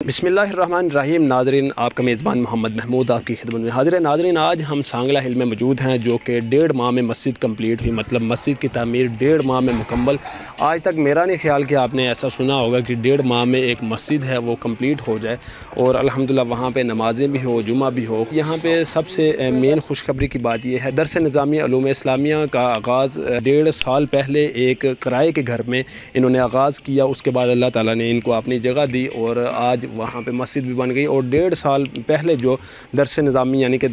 बिस्मिल्लाहिर्रहमानिर्रहीम। नाज़रीन, आपका मेज़बान मोहम्मद महमूद आपकी खिदमत में हाज़िर है। नाज़रीन, आज हम सांगला हिल में मौजूद हैं, जो कि 1.5 माह में मस्जिद कंप्लीट हुई। मतलब मस्जिद की तामीर 1.5 माह में मुकम्मल। आज तक मेरा नहीं ख्याल कि आपने ऐसा सुना होगा कि 1.5 माह में एक मस्जिद है वो कंप्लीट हो जाए और अल्हम्दुलिल्लाह वहाँ पे नमाज़ें भी हो, जुमा भी हो। यहाँ पे सबसे मेन खुशखबरी की बात यह है, दरस निज़ामिया उलूम इस्लामिया का आगाज़ 1.5 साल पहले एक किराए के घर में इन्होंने आगाज़ किया। उसके बाद अल्लाह ताला ने इनको अपनी जगह दी और आज वहाँ पे मस्जिद भी बन गई। और 1.5 साल पहले जो दरस निज़ामी यानी कि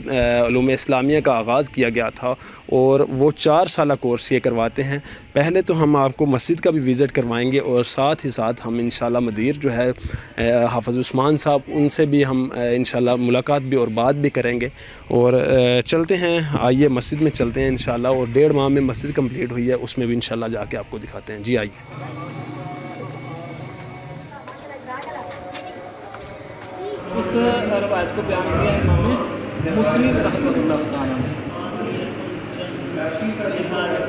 उलूम इस्लामिया का आगाज़ किया गया था और वो 4 साल कोर्स ये करवाते हैं। पहले तो हम आपको मस्जिद का भी विज़िट करवाएंगे और साथ ही साथ हम इंशाल्लाह मदीर जो है हाफ़िज़ उस्मान साहब, उनसे भी हम इंशाल्लाह मुलाकात भी और बात भी करेंगे। और चलते हैं, आइए मस्जिद में चलते हैं इंशाल्लाह। और 1.5 माह में मस्जिद कंप्लीट हुई है, उसमें भी इंशाल्लाह जाके आपको दिखाते हैं। जी आइए। इस रवायत को बयान किया है इमाम मुस्लिम रहमतुल्लाह तआला ने।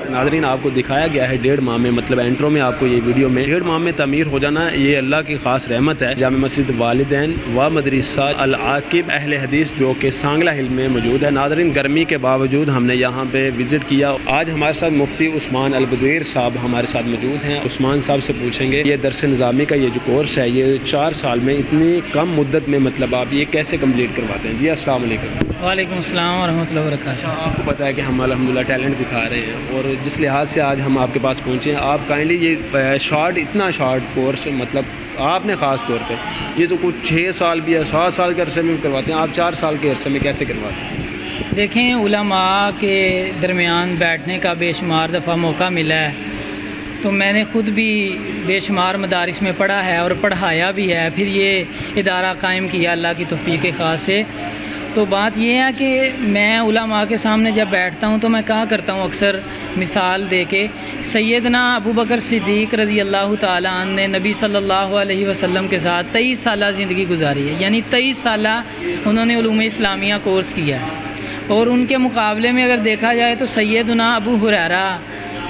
नाज़रीन, आपको दिखाया गया है 1.5 माह में, मतलब एंट्रो में आपको ये वीडियो में 1.5 माह में तमीर हो जाना, ये अल्लाह की ख़ास रहमत है। जामे मस्जिद वालिदैन व मदरसा अल आकिब अहले हदीस जो कि सांगला हिल में मौजूद है। नाज़रीन, गर्मी के बावजूद हमने यहाँ पे विज़िट किया। आज हमारे साथ मुफ्ती उस्मान अल बदीर साहब हमारे साथ मौजूद हैं। उस्मान साहब से पूछेंगे ये दरस निज़ामी का ये जो कोर्स है, ये 4 साल में इतनी कम मुद्दत में मतलब आप ये कैसे कम्प्लीट करवाते हैं? जी अस्सलाम वालेकुम। वालेकुम अस्सलाम व रहमतुल्लाहि व बरकातुहू। आपको पता है कि हम अल्हम्दुलिल्लाह टैलेंट दिखा रहे हैं और जिस लिहाज से आज हम आपके पास पहुँचे हैं, आप काइंडली ये इतना शॉर्ट कोर्स, मतलब आपने ख़ास तौर पे ये तो कुछ 6 साल भी है, 7 साल के अरसे में करवाते हैं, आप 4 साल के अरसे में कैसे करवाते हैं? देखें, उलमा के दरमियान बैठने का बेशुमार दफ़ा मौका मिला है, तो मैंने ख़ुद भी बेशुमार मदारिस में पढ़ा है और पढ़ाया भी है, फिर ये इदारा कायम किया अल्लाह की तौफ़ीक़ ख़ास से। तो बात ये है कि मैं उलमा के सामने जब बैठता हूँ तो मैं कहा करता हूँ अक्सर मिसाल दे के, सैयदना अबू बकर सिद्दीक़ रज़ी अल्लाह ताला अन्हु ने नबी सल्लल्लाहु अलैहि वसल्लम के साथ 23 साल ज़िंदगी गुजारी है। यानी 23 साल उन्होंने उलूम इस्लामिया कोर्स किया है। और उनके मुकाबले में अगर देखा जाए तो सैयदना अबू हुरैरा,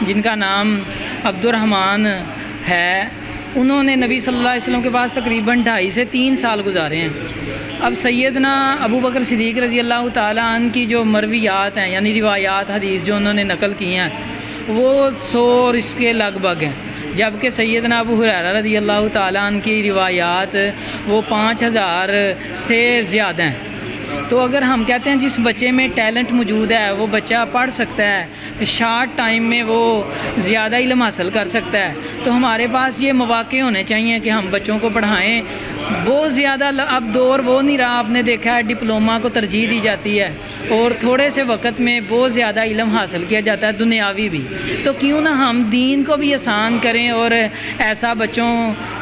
जिनका नाम अब्दुर्रहमान है, उन्होंने नबी सल्लल्लाहु अलैहि वसल्लम के पास तकरीबन 2.5 से 3 साल गुजारे हैं। अब सैयदना अबू बकर सिद्दीक़ रज़ी अल्लाह ताला अन्हु की जो मरवियात हैं यानी रिवायात हदीस जो उन्होंने नकल की हैं वो 100 और इसके लगभग हैं, जबकि सैयदना अबू हुरैरा रज़ी अल्लाह ताला अन्हु की रिवायात वो 5000 से ज़्यादा हैं। तो अगर हम कहते हैं जिस बच्चे में टैलेंट मौजूद है वो बच्चा पढ़ सकता है, तो शार्ट टाइम में वो ज़्यादा इल्म हासिल कर सकता है, तो हमारे पास ये मौक़े होने चाहिए कि हम बच्चों को पढ़ाएं। बहुत ज़्यादा अब दौर वो नहीं रहा, आपने देखा है डिप्लोमा को तरजीह दी जाती है और थोड़े से वक्त में बहुत ज़्यादा इल्म हासिल किया जाता है, दुनियावी भी। तो क्यों ना हम दीन को भी आसान करें और ऐसा बच्चों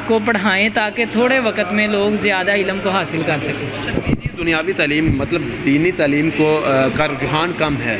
को पढ़ाएं ताकि थोड़े वक्त में लोग ज़्यादा इल्म को हासिल कर सकें। दुनियावी तालीम मतलब दीनी तालीम का रुझान कम है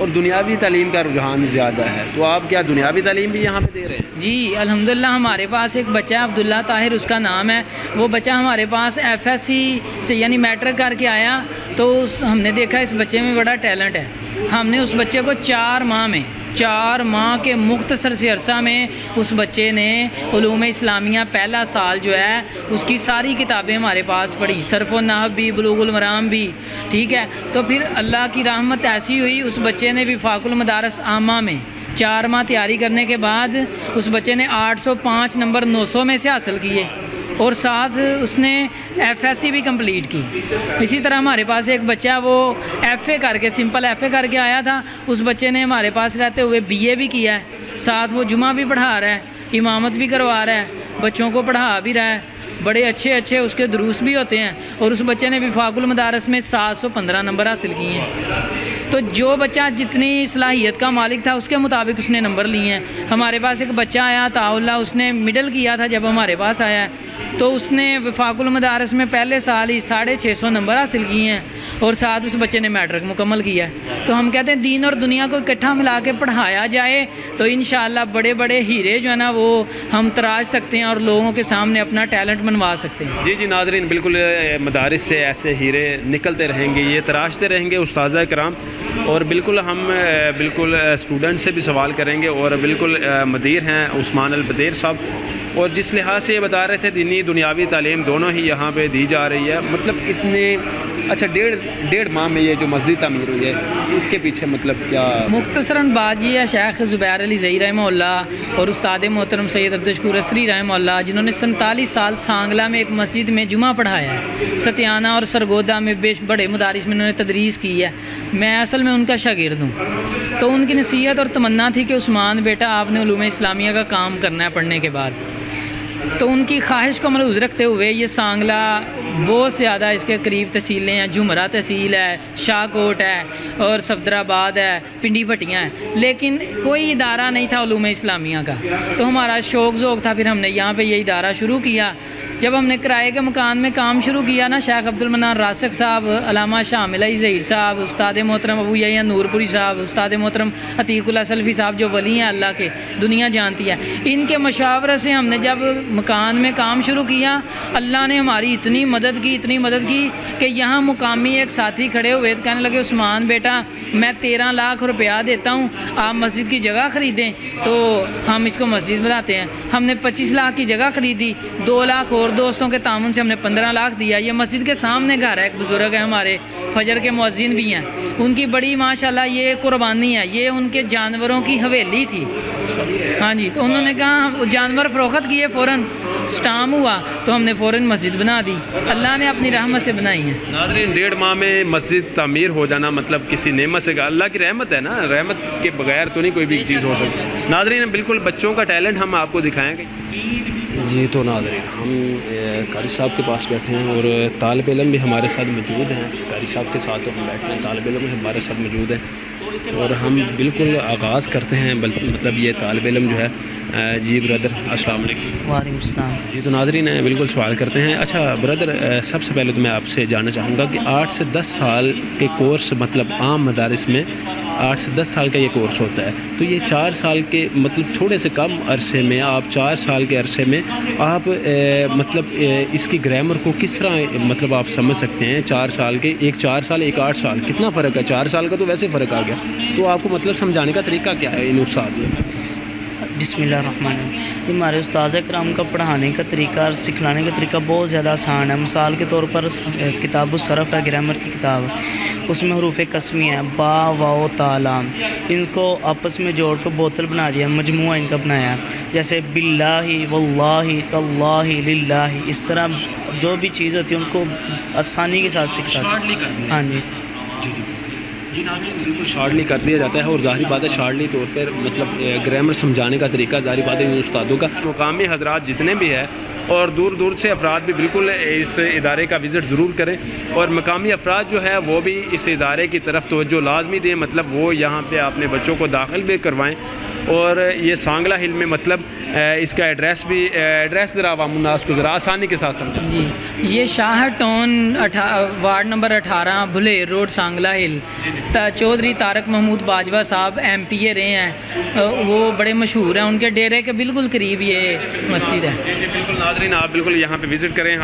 और दुनियावी तालीम का रुझान ज़्यादा है, तो आप क्या दुनियावी तालीम भी यहाँ पे दे रहे हैं? जी अल्हम्दुलिल्लाह, हमारे पास एक बच्चा है अब्दुल्ला ताहिर उसका नाम है। वो बच्चा हमारे पास FSC से यानी मैट्रिक करके आया, तो हमने देखा इस बच्चे में बड़ा टैलेंट है। हमने उस बच्चे को 4 माह के मुख्तसर से अरसा में उस बच्चे ने उलूम इस्लामिया पहला साल जो है उसकी सारी किताबें हमारे पास पढ़ी, सर्फ़ व नहव भी, बुलूगुल मराम भी, ठीक है। तो फिर अल्लाह की रहमत ऐसी हुई, उस बच्चे ने विफाकुल मदारस आमा में 4 माह तैयारी करने के बाद उस बच्चे ने 805 नंबर 900 में से हासिल किए और साथ उसने FSC भी कंप्लीट की। इसी तरह हमारे पास एक बच्चा वो FA करके, सिंपल FA करके आया था, उस बच्चे ने हमारे पास रहते हुए BA भी किया है, साथ वो जुमा भी पढ़ा रहा है, इमामत भी करवा रहा है, बच्चों को पढ़ा भी रहा है, बड़े अच्छे उसके दुरूस भी होते हैं। और उस बच्चे ने विफाकुल मदारस में 715 नंबर हासिल किए हैं। तो जो बच्चा जितनी सलाहियत का मालिक था उसके मुताबिक उसने नंबर लिए हैं। हमारे पास एक बच्चा आया ताउल्ला, उसने मिडल किया था जब हमारे पास आया, तो उसने वफाकुल मदारस में पहले साल ही 650 नंबर हासिल किए हैं और साथ उस बच्चे ने मैट्रिक मुकम्मल किया है। तो हम कहते हैं दीन और दुनिया को इकट्ठा मिला के पढ़ाया जाए तो इंशाअल्लाह बड़े बड़े हीरे जो है ना वो हम तराश सकते हैं और लोगों के सामने अपना टैलेंट बनवा सकते हैं। जी नाज़रीन, बिल्कुल मदारिस से ऐसे हीरे निकलते रहेंगे, ये तराशते रहेंगे उस्ताद कराम। और बिल्कुल हम बिल्कुल स्टूडेंट से भी सवाल करेंगे और बिल्कुल मदीर हैं उस्मान अल बदीर साहब, اور جس لحاظ سے یہ بتا رہے تھے دینی دنیاوی تعلیم دونوں ہی یہاں پہ دی جا رہی ہے، مطلب اتنے اچھا ڈیڑھ ماہ میں یہ جو مسجد تعمیر ہوئی ہے اس کے پیچھے مطلب کیا؟ مختصراً بات یہ ہے، شیخ زبیر علی زئی رحمہ اللہ اور استاد محترم سید عبدالشکور اسری رحمہ اللہ، جنہوں نے 47 سال سانگلہ میں ایک مسجد میں جمعہ پڑھایا ہے، ستیانہ اور سرگودا میں بڑے مدارس میں انہوں نے تدریس کی ہے، میں اصل میں ان کا شاگرد ہوں، تو ان کی نصیحت اور تمنا تھی کہ عثمان بیٹا آپ نے علوم اسلامیہ کا کام کرنا ہے پڑھنے کے بعد، تو ان کی خواہش کو ملحوظ رکھتے ہوئے یہ سانگلہ بہت زیادہ اس کے قریب تحصیلیں ہیں، جمرہ تحصیل ہے، شاہ کوٹ ہے اور صفدر آباد ہے، پنڈی بھٹیاں ہیں، لیکن کوئی ادارہ نہیں تھا علوم اسلامیہ کا، تو ہمارا شوق ذوق تھا، پھر ہم نے یہاں پہ یہ ادارہ شروع کیا۔ جب ہم نے کرائے کے مکان میں کام شروع کیا نا، شیخ عبدالمنان راسخ صاحب، علامہ شامل علی ظہیر صاحب، استاد محترم ابو یحییٰ نورپوری صاحب، استاد محترم عتیق اللہ سلفی صاحب جو ولی ہیں اللہ کے، دنیا جانتی ہے، ان کے مشاورت سے ہم نے جب مکان میں کام شروع کیا، اللہ نے ہماری اتنی مدد کی کہ یہاں مقامی ایک ساتھی کھڑے ہوئے تو کہنے لگے عثمان بیٹا میں 13 لاکھ روپیہ دیتا ہوں، آپ مسجد کی جگہ خریدیں، تو ہم اس کو مسجد بناتے ہیں۔ ہم نے 25 لاکھ کی جگہ خریدی، 2 لاکھ اور دوستوں کے تعاون سے ہم نے 15 لاکھ دیا۔ یہ مسجد کے سامنے گھر ہے، ایک بزرگ ہے ہمارے، فجر کے مؤذن بھی ہیں، ان کی بڑی ماشاءاللہ یہ قربانی ہے، یہ ان کے جانوروں کی حویلی تھی، ہاں جی، تو انہوں نے کہا جانور فروخت کیے، فوراً سٹام ہوا تو ہم نے فوراً مسجد بنا دی، اللہ نے اپنی رحمت سے بنائی ہے۔ ناظرین 1.5 ماہ میں مسجد تعمیر ہو جانا مطلب کسی نعمت سے، اللہ کی رحمت ہے نا، رحمت کے بغیر تو نہیں کوئی بھی چیز ہو سکتی۔ ناظرین بالکل بچوں کا ٹیلنٹ ہم آپ کو دکھائیں گے۔ جی تو ناظرین ہم قاری صاحب کے پاس بیٹھے ہیں اور طالب علم بھی ہمارے ساتھ موجود ہیں، قاری صاحب کے ساتھ تو ہم بیٹھے ہیں، طالب علم بھی ہمارے ساتھ موجود ہیں اور ہم بالکل آغاز کرتے ہیں، مطلب یہ طالب علم جو ہے جی بردر السلام علیکم۔ وعلیکم السلام۔ جی تو ناظرین بالکل سوال کرتے ہیں۔ اچھا بردر سب سے پہلے تو میں آپ سے جاننا چاہوں گا کہ 8 سے 10 سال کے کورس مطلب عام مدارس میں 8 سے 10 سال کا یہ کورس ہوتا ہے، تو یہ 4 سال کے مطلب تھوڑے سے کم عرصے میں آپ 4 سال کے عرصے میں آپ مطلب اس کی گرامر کو کس طرح مطلب آپ سمجھ سکتے ہیں؟ 4 سال کے، ایک 4 سال ایک 8 سال، کتنا فرق ہے؟ 4 سال کا تو ویسے فرق آ گیا، تو آپ کو مطلب سمجھانے کا طریقہ کیا ہے ان استاد میں؟ بسم اللہ الرحمن الرحیم۔ ہمارے استاذ کرام کا پڑھانے کا طریقہ اور سکھلانے کا طریقہ بہت زیادہ آسان ہے۔ مثال کے طور پر کتاب الصرف ہے، گرامر کی کتاب، اس میں حروف قسمی ہیں، با واو تا لام، ان کو آپس میں جوڑ کر بوتل بنا دیا، مجموعہ ان کا بنایا ہے، جیسے باللہ واللہ تاللہ للہ، اس طرح جو بھی چیز ہوتی ہے ان کو آسانی کے ساتھ سکھاتا ہے۔ ہاں جی جی ناظرین بالکل شارٹلی کر دیا جاتا ہے، اور ظاہری بات ہے شارٹلی طور پر مطلب گرامر سمجھانے کا طریقہ ظاہری بات ہے استادوں کا۔ مقامی حضرات جتنے بھی ہیں اور دور دور سے افراد بھی بالکل اس ادارے کا وزٹ ضرور کریں، اور مقامی افراد جو ہے وہ بھی اس ادارے کی طرف توجہ لازمی دیں، مطلب وہ یہاں پہ اپنے بچوں کو داخل بھی کروائیں۔ اور یہ سانگلہ ہل میں مطلب اس کا ایڈریس ذرا عوام الناس کو ذرا آسانی کے ساتھ سمجھیں۔ جی یہ Shah town ward number 18 Bhalair road Sangla hill, Chaudhry Tariq Mahmood Bajwa صاحب MP رہے ہیں، وہ بڑے مشہور ہیں، ان کے ڈیرے کے بالکل قریب یہ مسجد ہے۔ جی بالکل ناظرین آپ بالکل یہاں پہ وزٹ کریں۔